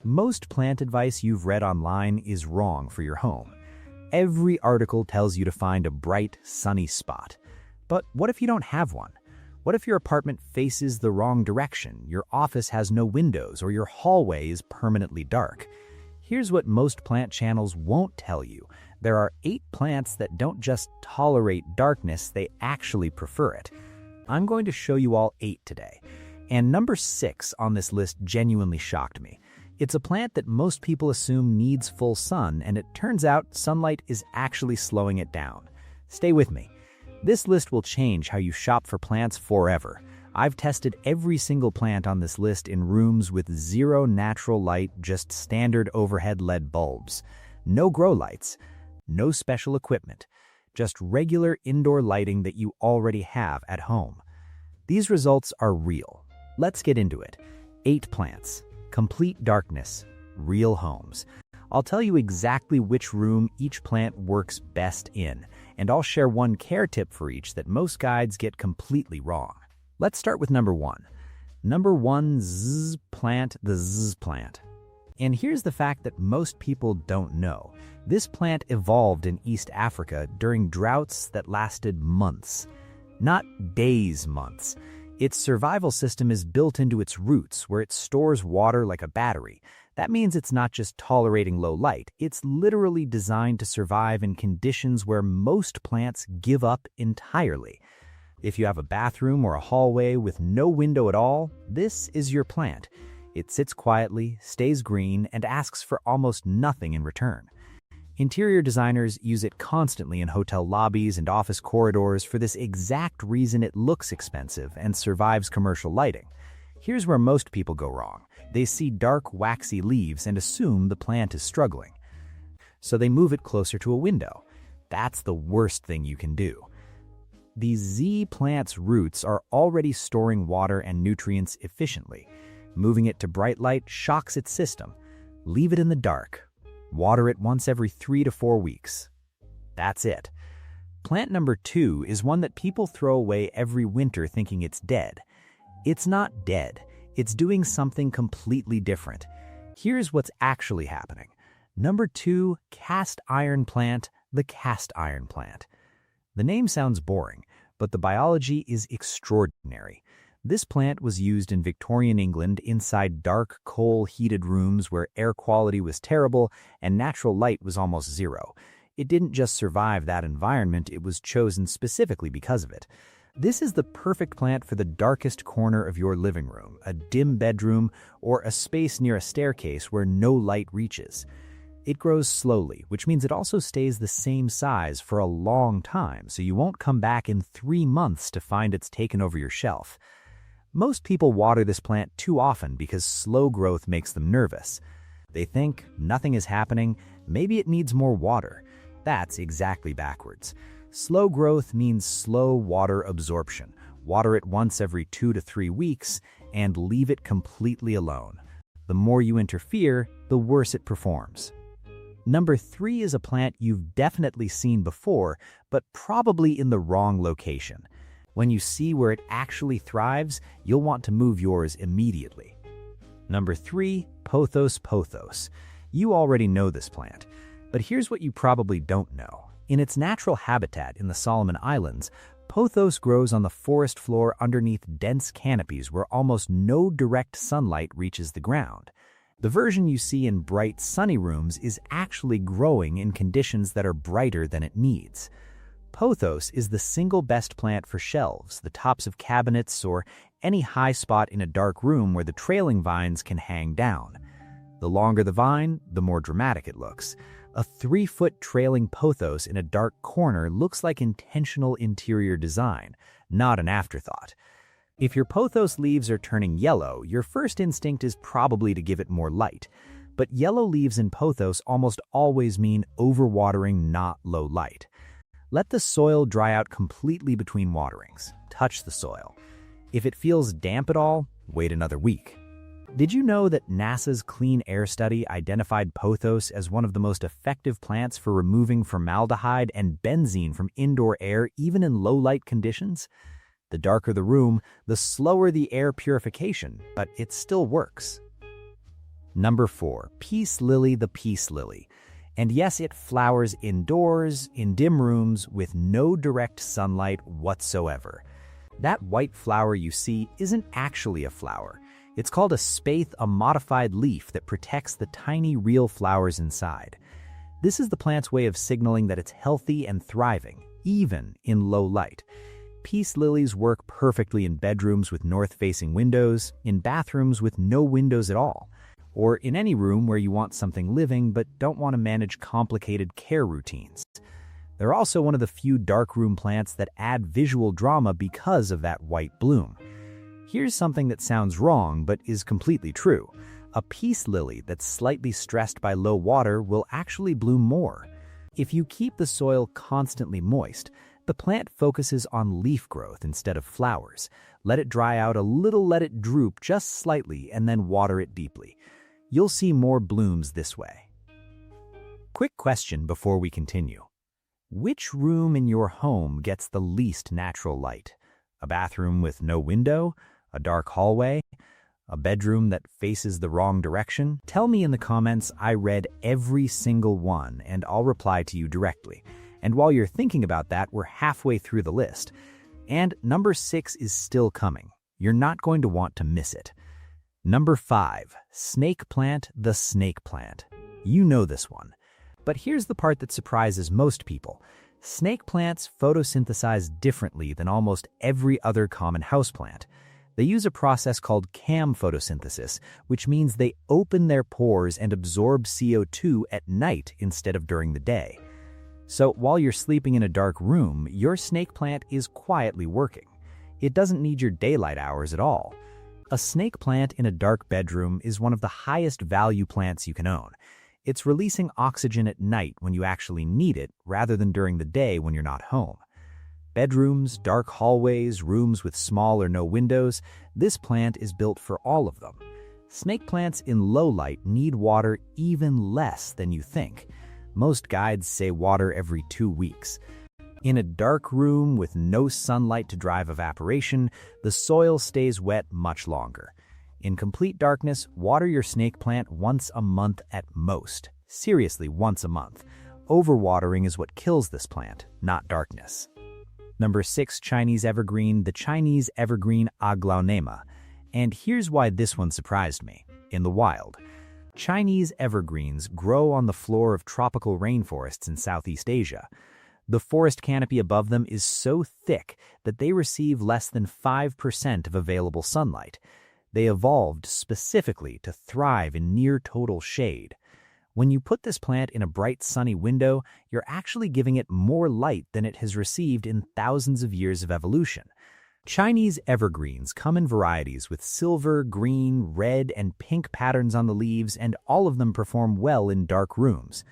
Most plant advice you've read online is wrong for your home. Every article tells you to find a bright, sunny spot. But what if you don't have one? What if your apartment faces the wrong direction, your office has no windows, or your hallway is permanently dark? Here's what most plant channels won't tell you. There are 8 plants that don't just tolerate darkness, they actually prefer it. I'm going to show you all 8 today. And number 6 on this list genuinely shocked me. It's a plant that most people assume needs full sun, and it turns out sunlight is actually slowing it down. Stay with me. This list will change how you shop for plants forever. I've tested every single plant on this list in rooms with zero natural light, just standard overhead LED bulbs. No grow lights, no special equipment, just regular indoor lighting that you already have at home. These results are real. Let's get into it. 8 plants, complete darkness, real homes. I'll tell you exactly which room each plant works best in, and I'll share one care tip for each that most guides get completely wrong. Let's start with number 1. Number 1, zzz plant, the zzz plant. And here's the fact that most people don't know. This plant evolved in East Africa during droughts that lasted months. Not days, months. Its survival system is built into its roots, where it stores water like a battery. That means it's not just tolerating low light, it's literally designed to survive in conditions where most plants give up entirely. If you have a bathroom or a hallway with no window at all, this is your plant. It sits quietly, stays green, and asks for almost nothing in return. Interior designers use it constantly in hotel lobbies and office corridors for this exact reason. It looks expensive and survives commercial lighting. Here's where most people go wrong. They see dark, waxy leaves and assume the plant is struggling. So they move it closer to a window. That's the worst thing you can do. The Z plant's roots are already storing water and nutrients efficiently. Moving it to bright light shocks its system. Leave it in the dark. Water it once every 3 to 4 weeks. That's it. Plant number 2 is one that people throw away every winter thinking it's dead. It's not dead. It's doing something completely different. Here's what's actually happening. Number 2, cast iron plant, the cast iron plant. The name sounds boring, but the biology is extraordinary. This plant was used in Victorian England inside dark, coal-heated rooms where air quality was terrible and natural light was almost zero. It didn't just survive that environment, it was chosen specifically because of it. This is the perfect plant for the darkest corner of your living room, a dim bedroom, or a space near a staircase where no light reaches. It grows slowly, which means it also stays the same size for a long time, so you won't come back in 3 months to find it's taken over your shelf. Most people water this plant too often because slow growth makes them nervous. They think nothing is happening, maybe it needs more water. That's exactly backwards. Slow growth means slow water absorption. Water it once every 2 to 3 weeks and leave it completely alone. The more you interfere, the worse it performs. Number 3 is a plant you've definitely seen before, but probably in the wrong location. When you see where it actually thrives, you'll want to move yours immediately. Number 3, Pothos. You already know this plant, but here's what you probably don't know. In its natural habitat in the Solomon Islands, Pothos grows on the forest floor underneath dense canopies where almost no direct sunlight reaches the ground. The version you see in bright, sunny rooms is actually growing in conditions that are brighter than it needs. Pothos is the single best plant for shelves, the tops of cabinets, or any high spot in a dark room where the trailing vines can hang down. The longer the vine, the more dramatic it looks. A 3-foot trailing pothos in a dark corner looks like intentional interior design, not an afterthought. If your pothos leaves are turning yellow, your first instinct is probably to give it more light. But yellow leaves in pothos almost always mean overwatering, not low light. Let the soil dry out completely between waterings. Touch the soil. If it feels damp at all, wait another week. Did you know that NASA's Clean Air Study identified pothos as one of the most effective plants for removing formaldehyde and benzene from indoor air even in low-light conditions? The darker the room, the slower the air purification, but it still works. Number 4, peace lily, the peace lily. And yes, it flowers indoors, in dim rooms, with no direct sunlight whatsoever. That white flower you see isn't actually a flower. It's called a spathe, a modified leaf that protects the tiny real flowers inside. This is the plant's way of signaling that it's healthy and thriving, even in low light. Peace lilies work perfectly in bedrooms with north-facing windows, in bathrooms with no windows at all, or in any room where you want something living but don't want to manage complicated care routines. They're also one of the few darkroom plants that add visual drama because of that white bloom. Here's something that sounds wrong but is completely true. A peace lily that's slightly stressed by low water will actually bloom more. If you keep the soil constantly moist, the plant focuses on leaf growth instead of flowers. Let it dry out a little, let it droop just slightly, and then water it deeply. You'll see more blooms this way. Quick question before we continue. Which room in your home gets the least natural light? A bathroom with no window? A dark hallway? A bedroom that faces the wrong direction? Tell me in the comments. I read every single one, and I'll reply to you directly. And while you're thinking about that, we're halfway through the list. And number 6 is still coming. You're not going to want to miss it. Number 5, snake plant, the snake plant. You know this one. But here's the part that surprises most people. Snake plants photosynthesize differently than almost every other common houseplant. They use a process called cam photosynthesis, which means they open their pores and absorb CO2 at night instead of during the day. So while you're sleeping in a dark room, your snake plant is quietly working. It doesn't need your daylight hours at all. A snake plant in a dark bedroom is one of the highest value plants you can own. It's releasing oxygen at night when you actually need it, rather than during the day when you're not home. Bedrooms, dark hallways, rooms with small or no windows, this plant is built for all of them. Snake plants in low light need water even less than you think. Most guides say water every 2 weeks. In a dark room with no sunlight to drive evaporation, the soil stays wet much longer. In complete darkness, water your snake plant once a month at most. Seriously, once a month. Overwatering is what kills this plant, not darkness. Number 6, Chinese Evergreen, the Chinese Evergreen aglaonema. And here's why this one surprised me. In the wild, Chinese evergreens grow on the floor of tropical rainforests in Southeast Asia. The forest canopy above them is so thick that they receive less than 5% of available sunlight. They evolved specifically to thrive in near total shade. When you put this plant in a bright sunny window, you're actually giving it more light than it has received in thousands of years of evolution. Chinese evergreens come in varieties with silver, green, red, and pink patterns on the leaves, and all of them perform well in dark rooms.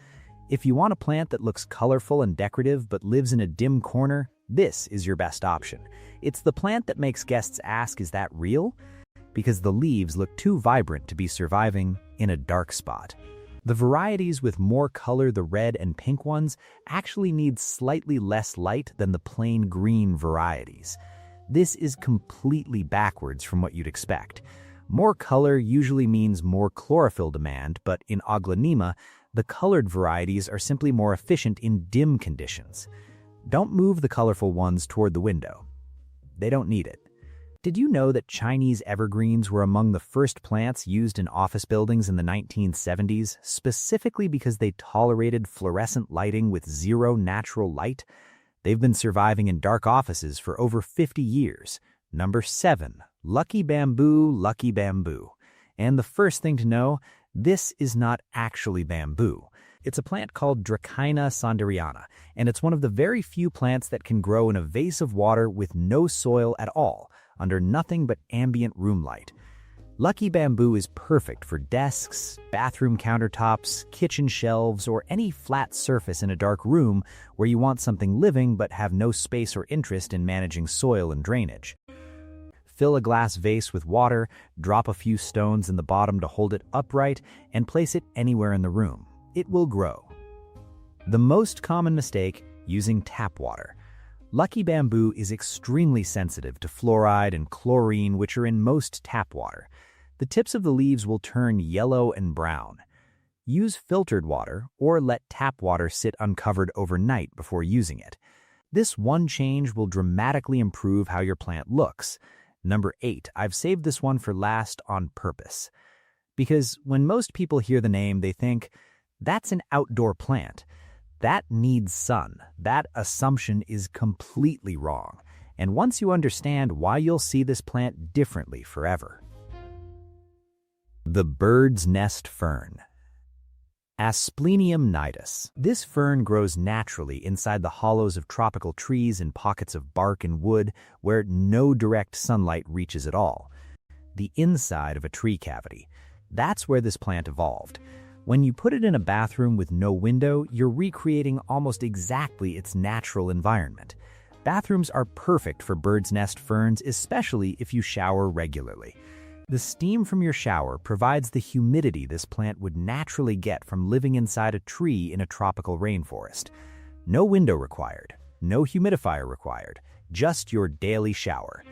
If you want a plant that looks colorful and decorative but lives in a dim corner, this is your best option. It's the plant that makes guests ask, "Is that real?" Because the leaves look too vibrant to be surviving in a dark spot. The varieties with more color, the red and pink ones, actually need slightly less light than the plain green varieties. This is completely backwards from what you'd expect. More color usually means more chlorophyll demand, but in aglaonema, the colored varieties are simply more efficient in dim conditions. Don't move the colorful ones toward the window. They don't need it. Did you know that Chinese evergreens were among the first plants used in office buildings in the 1970s, specifically because they tolerated fluorescent lighting with zero natural light? They've been surviving in dark offices for over 50 years. Number 7, lucky bamboo, lucky bamboo. And the first thing to know, this is not actually bamboo. It's a plant called Dracaena sanderiana, and it's one of the very few plants that can grow in a vase of water with no soil at all, under nothing but ambient room light. Lucky bamboo is perfect for desks, bathroom countertops, kitchen shelves, or any flat surface in a dark room where you want something living but have no space or interest in managing soil and drainage. Fill a glass vase with water, drop a few stones in the bottom to hold it upright, and place it anywhere in the room. It will grow. The most common mistake, using tap water. Lucky bamboo is extremely sensitive to fluoride and chlorine, which are in most tap water. the tips of the leaves will turn yellow and brown. Use filtered water or let tap water sit uncovered overnight before using it. This one change will dramatically improve how your plant looks. Number 8, I've saved this one for last on purpose. Because when most people hear the name, they think, that's an outdoor plant. That needs sun. That assumption is completely wrong. And once you understand why, you'll see this plant differently forever. The bird's nest fern. Asplenium nidus. This fern grows naturally inside the hollows of tropical trees and pockets of bark and wood where no direct sunlight reaches at all. The inside of a tree cavity. That's where this plant evolved. When you put it in a bathroom with no window, you're recreating almost exactly its natural environment. Bathrooms are perfect for bird's nest ferns, especially if you shower regularly. The steam from your shower provides the humidity this plant would naturally get from living inside a tree in a tropical rainforest. No window required, no humidifier required, just your daily shower.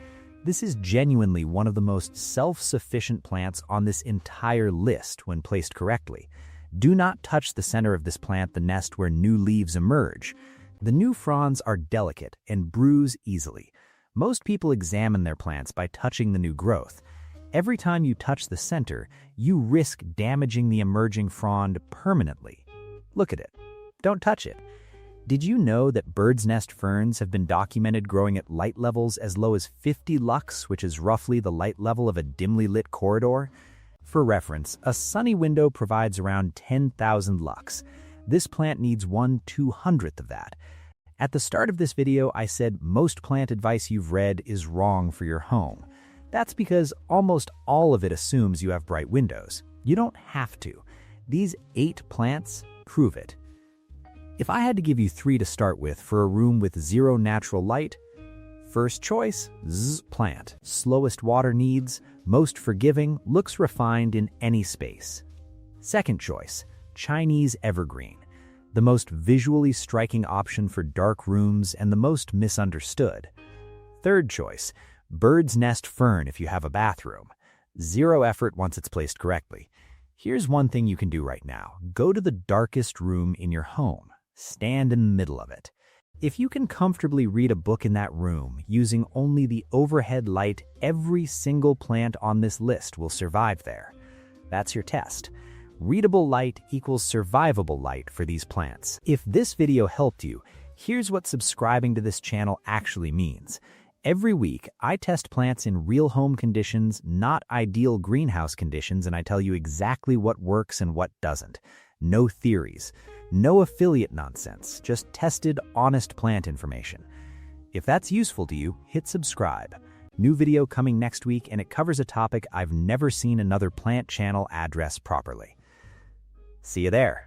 This is genuinely one of the most self-sufficient plants on this entire list when placed correctly. Do not touch the center of this plant, the nest where new leaves emerge. The new fronds are delicate and bruise easily. Most people examine their plants by touching the new growth. Every time you touch the center, you risk damaging the emerging frond permanently. Look at it. Don't touch it. Did you know that bird's nest ferns have been documented growing at light levels as low as 50 lux, which is roughly the light level of a dimly lit corridor? For reference, a sunny window provides around 10,000 lux. This plant needs 1/200th of that. At the start of this video, I said most plant advice you've read is wrong for your home. That's because almost all of it assumes you have bright windows. You don't have to. These 8 plants prove it. If I had to give you 3 to start with for a room with 0 natural light, first choice, plant. Slowest water needs, most forgiving, looks refined in any space. Second choice, Chinese Evergreen. The most visually striking option for dark rooms and the most misunderstood. Third choice, bird's nest fern if you have a bathroom. 0 effort once it's placed correctly. Here's one thing you can do right now. Go to the darkest room in your home. Stand in the middle of it. If you can comfortably read a book in that room using only the overhead light, every single plant on this list will survive there. That's your test. Readable light equals survivable light for these plants. If this video helped you, here's what subscribing to this channel actually means. Every week, I test plants in real home conditions, not ideal greenhouse conditions, and I tell you exactly what works and what doesn't. No theories. No affiliate nonsense, just tested, honest plant information. If that's useful to you, hit subscribe. New video coming next week, and it covers a topic I've never seen another plant channel address properly. See you there.